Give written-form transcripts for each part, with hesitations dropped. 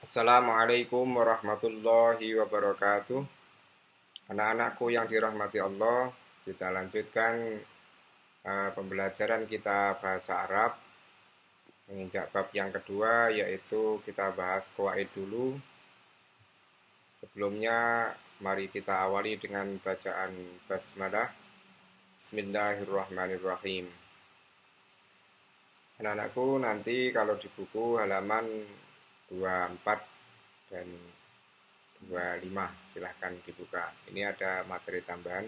Assalamualaikum warahmatullahi wabarakatuh. Anak-anakku yang dirahmati Allah, kita lanjutkan pembelajaran kita bahasa Arab menginjak bab yang kedua, yaitu kita bahas qawaid dulu. Sebelumnya, mari kita awali dengan bacaan basmalah. Bismillahirrahmanirrahim. Anak-anakku, nanti kalau di buku halaman 24 dan 25 silahkan dibuka. Ini ada materi tambahan.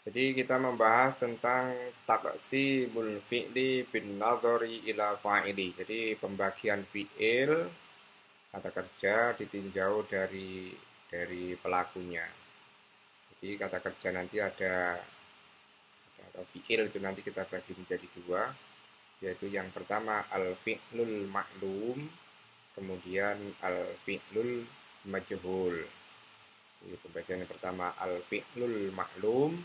Jadi kita membahas tentang taqsimul fi'li bin nadhari ila fa'ili. Jadi pembagian fi'il kata kerja ditinjau dari pelakunya. Jadi kata kerja nanti ada fi'il itu nanti kita bagi menjadi dua, yaitu yang pertama al-fi'lul ma'lum, kemudian al-fi'lul majhul. Jadi pembagian yang pertama al-fi'lul ma'lum,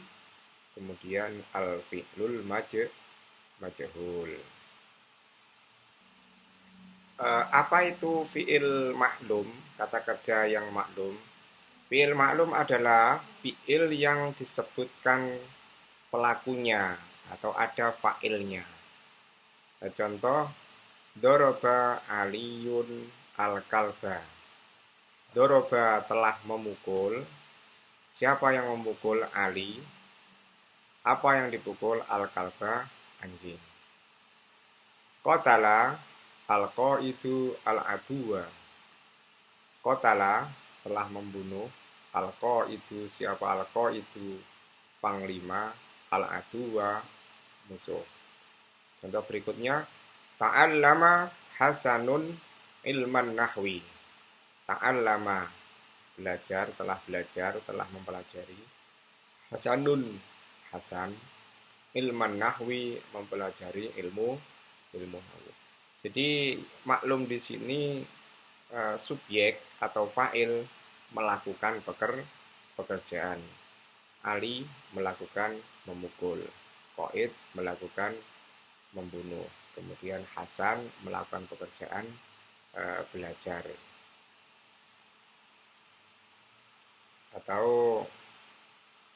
kemudian al-fi'lul majhul. Apa itu fi'il maklum? Kata kerja yang maklum. Fi'il maklum adalah fi'il yang disebutkan pelakunya atau ada fa'ilnya. Contoh, doroba aliyun al-kalba. Doroba telah memukul. Siapa yang memukul? Ali. Apa yang dipukul? Al-kalba, anjing. Qatala al-qaidu al-aduwa. Qatala telah membunuh. Al-qaidu, siapa al-qaidu? Panglima. Al-aduwa, musuh. Contoh berikutnya, ta'allama Hasanun ilman nahwi. Ta'allama, belajar, telah mempelajari. Hasanun, Hasan, ilman nahwi, mempelajari ilmu nahwi. Jadi maklum di sini subjek atau fa'il melakukan pekerjaan. Ali melakukan memukul, Qaid melakukan membunuh, kemudian Hasan melakukan pekerjaan belajar. Atau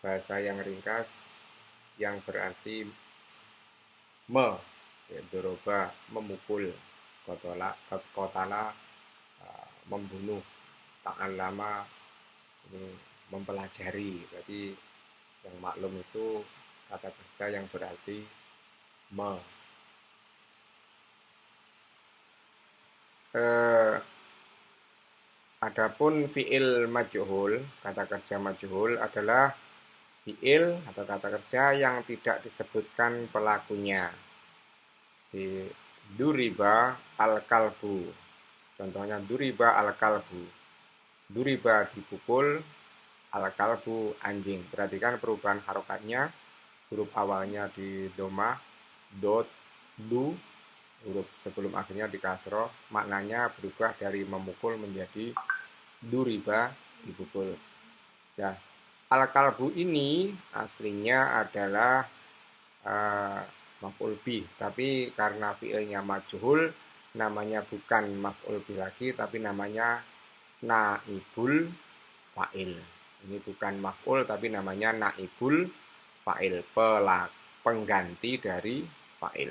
bahasa yang ringkas yang berarti doroba memukul, kotala membunuh, ta'allama ini mempelajari. Berarti yang maklum itu kata kerja yang berarti Adapun fi'il majhul, kata kerja majhul adalah fi'il atau kata kerja yang tidak disebutkan pelakunya. Di duriba al-kalbu. Contohnya duriba al-kalbu. Duriba dipukul, al-kalbu anjing. Perhatikan perubahan harokatnya. Huruf awalnya di domah, dot, du, huruf sebelum akhirnya di kasroh, maknanya berubah dari memukul menjadi duriba, dipukul. Nah, al-kalbu ini aslinya adalah maf'ul bih, tapi karena fi'ilnya majhul, namanya bukan maf'ul bih lagi, tapi namanya naibul fa'il. Ini bukan maf'ul, tapi namanya naibul fa'il, pengganti dari fa'il.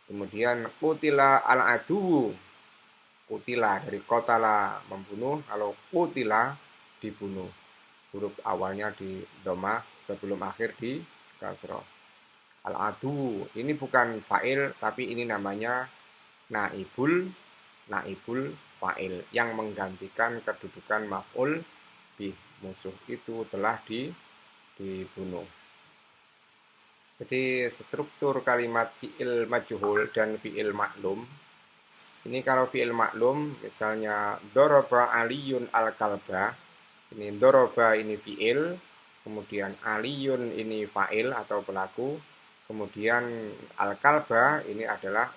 Kemudian kutila al-adu, kutila dari kotala membunuh, kalau kutila dibunuh. Huruf awalnya di domah, sebelum akhir di kasroh. Al-adu ini bukan fa'il, tapi ini namanya naibul fa'il yang menggantikan kedudukan maf'ul bih. Musuh itu telah dibunuh. Jadi struktur kalimat fi'il majhul dan fi'il maklum. Ini kalau fi'il maklum, misalnya doroba aliyun al-kalba. Ini doroba ini fi'il, kemudian aliyun ini fa'il atau pelaku, kemudian al-kalba ini adalah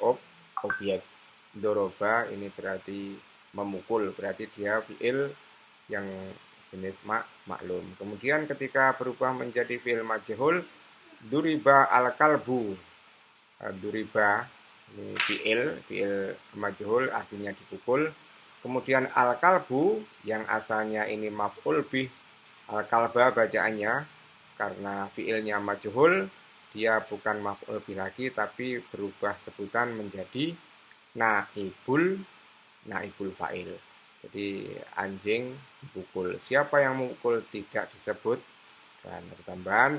objek. Doroba ini berarti memukul, berarti dia fi'il yang jenis maklum. Kemudian ketika berubah menjadi fi'il majhul, duriba al-kalbu. Duriba ini fi'il majhul artinya dipukul. Kemudian al-kalbu yang asalnya ini maf'ul bih, al-kalba bacaannya karena fiilnya majhul, dia bukan maf'ul bih lagi tapi berubah sebutan menjadi naibul fa'il. Jadi anjing dipukul. Siapa yang memukul tidak disebut. Dan tambahan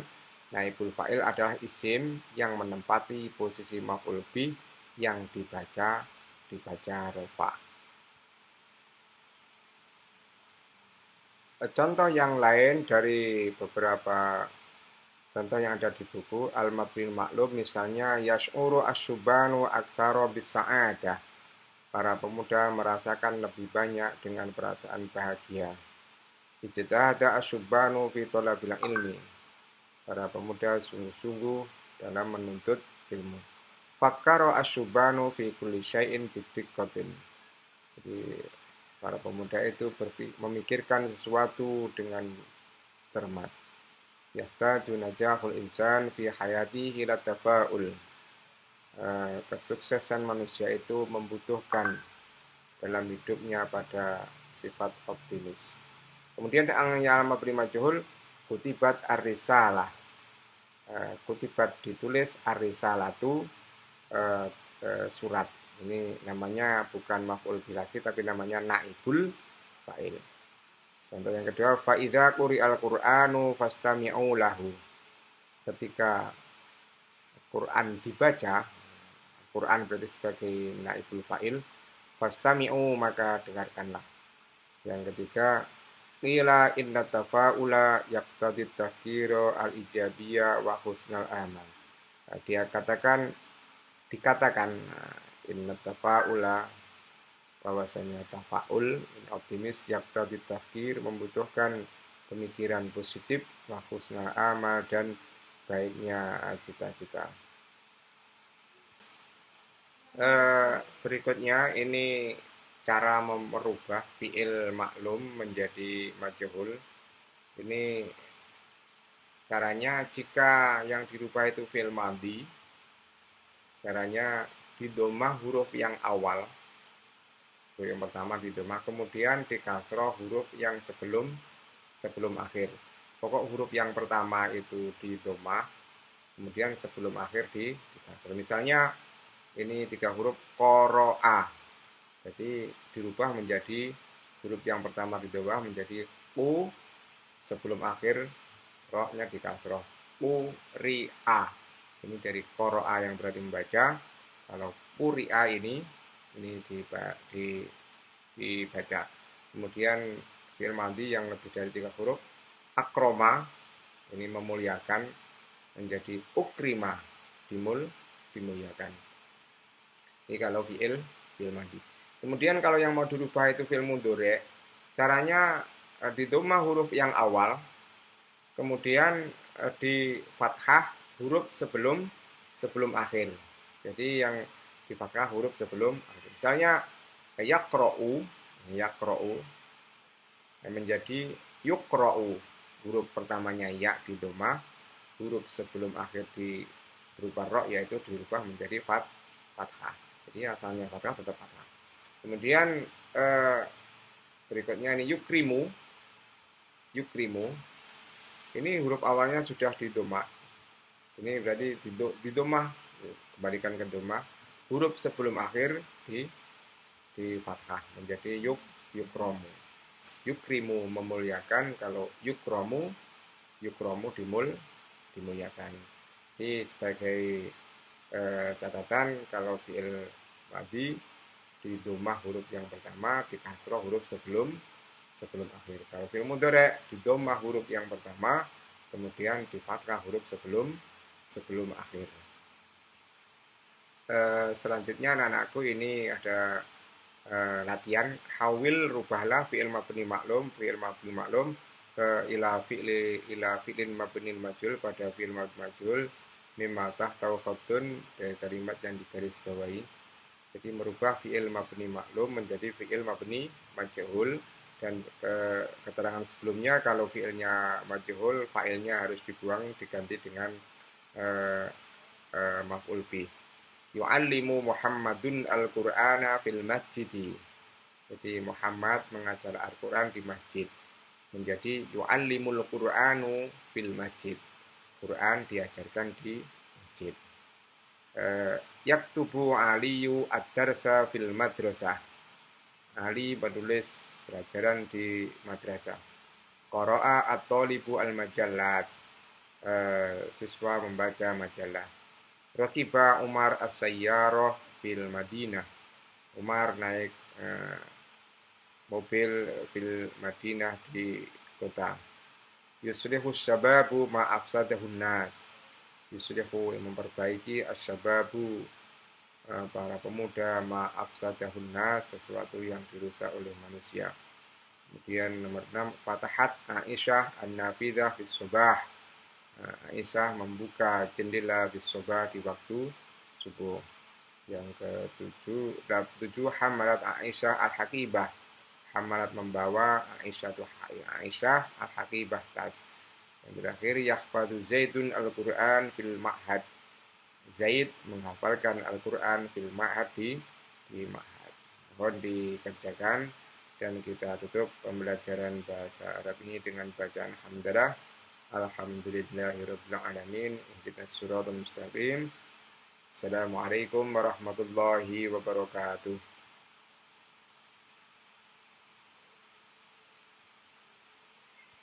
naibul fa'il adalah isim yang menempati posisi maf'ul bih yang dibaca rofa. Contoh yang lain dari beberapa contoh yang ada di buku Al-Mabnil Ma'lum, misalnya yash'uru asyubanu aksaro bisa'adah. Para pemuda merasakan lebih banyak dengan perasaan bahagia. Ijtahada asyubanu fi thalabil ilmi. Para pemuda sungguh-sungguh dalam menuntut ilmu. Fakkara asyubanu fi kulli syai'in bidiqqatin. Jadi para pemuda itu memikirkan sesuatu dengan cermat. Yahtaju najahul insan fi hayatihi la tafa'ul. Kesuksesan manusia itu membutuhkan dalam hidupnya pada sifat optimis. Kemudian yang mabni majhul kutibat ar-risalah. Kutibat ditulis ar-risalatu surat. Ini namanya bukan maf'ul bih lagi tapi namanya naibul fa'il. Contoh yang kedua, fa idza quri'al qur'anu fastami'u lahu. Ketika Quran dibaca, Quran berarti sebagai naibul fa'il, fastami'u maka dengarkanlah. Yang ketiga, qila inna tafa'ula yaqtadi tafkira al-ijabiyya wa husnal amal. Dia dikatakan inna tafa'ula bahwasanya tafa'ul optimis yaqtadi tafkir membutuhkan pemikiran positif wa husnal amal dan baiknya cita-cita. Berikutnya ini cara merubah fi'il maklum menjadi majhul. Ini caranya jika yang dirubah itu fi'il madhi, caranya didomah huruf yang awal, huruf yang pertama didomah, kemudian dikasroh huruf yang sebelum akhir. Pokok huruf yang pertama itu didomah, kemudian sebelum akhir dikasroh. Misalnya ini 3 huruf qoro'a. Jadi dirubah menjadi huruf yang pertama didomah menjadi u, sebelum akhir ro-nya dikasroh. Uri'a. Ini dari qoro'a yang berarti membaca. Kalau uri'a ini dibaca. Kemudian fi'il madhi yang lebih dari 3 huruf akroma, ini memuliakan, menjadi ukrima, dimuliakan. Ini kalau fi'il madhi. Kemudian kalau yang mau dirubah itu fi'il mudhari', caranya didomah huruf yang awal, kemudian di fathah huruf sebelum akhir. Jadi yang di fathah huruf sebelum akhir. Misalnya yaqra'u menjadi yuqra'u. Huruf pertamanya ya didomah, huruf sebelum akhir berubah ro, yaitu dirubah menjadi fathah. Jadi asalnya fathah tetap fathah. Kemudian berikutnya ini yukrimu. Ini huruf awalnya sudah didomah. Ini berarti didomah, kembalikan ke domah. Huruf sebelum akhir di fathah menjadi yukromu. Yukrimu memuliakan, kalau yukromu dimuliakan. Ini sebagai catatan, kalau fi'il madhi didomah huruf yang pertama, dikasroh huruf sebelum akhir. Kalau fi'il mudhari' didomah huruf yang pertama, kemudian di fathah huruf sebelum akhir. Selanjutnya anak-anakku ini ada latihan hawil rubahlah fi'il mabni maklum ke ila fi'lin mabnil majhul pada fi'il mabni majhul mimma tahtau khabdun dari kalimat yang digarisbawahi. Jadi merubah fi'il mabni maklum menjadi fi'il mabni majhul, dan keterangan sebelumnya kalau fi'ilnya majhul fa'ilnya harus dibuang diganti dengan maf'ul bih. Yu'allimu Muhammadun al-Qur'ana fil masjidi. Jadi Muhammad mengajar Al-Quran di masjid. Menjadi yu'allimul Qur'anu fil masjid. Quran diajarkan di masjid. Yaktubu Aliyu ad-darsa fil madrasah. Ali menulis pelajaran di madrasah. Qara'a at-talibu al-majallat. Siswa membaca majalah. Rakiba Umar as-sayyarah fil Madinah. Umar naik mobil fil Madinah di kota. Yuslihu syababu ma'afsadahun nas. Yuslihu memperbaiki asyababu para pemuda ma'afsadahun nas, sesuatu yang dirusak oleh manusia. Kemudian nomor 6, Fatahat Aisyah an-nafidah fis subah. Aisyah membuka jendela bis subah di waktu subuh. Yang ke-7 Hamalat Aisyah al-Haqibah. Hamalat membawa Aisyah al-Haqibah tas. Yang terakhir Yahfadu Zaidun al-Quran fil ma'had. Zaid menghafalkan Al-Quran fil ma'had di ma'had. Mohon dikerjakan dan kita tutup pembelajaran bahasa Arab ini dengan bacaan hamdalah. Alhamdulillahirabbil alamin. Ihdinas siratal mustaqim. Assalamualaikum warahmatullahi wabarakatuh.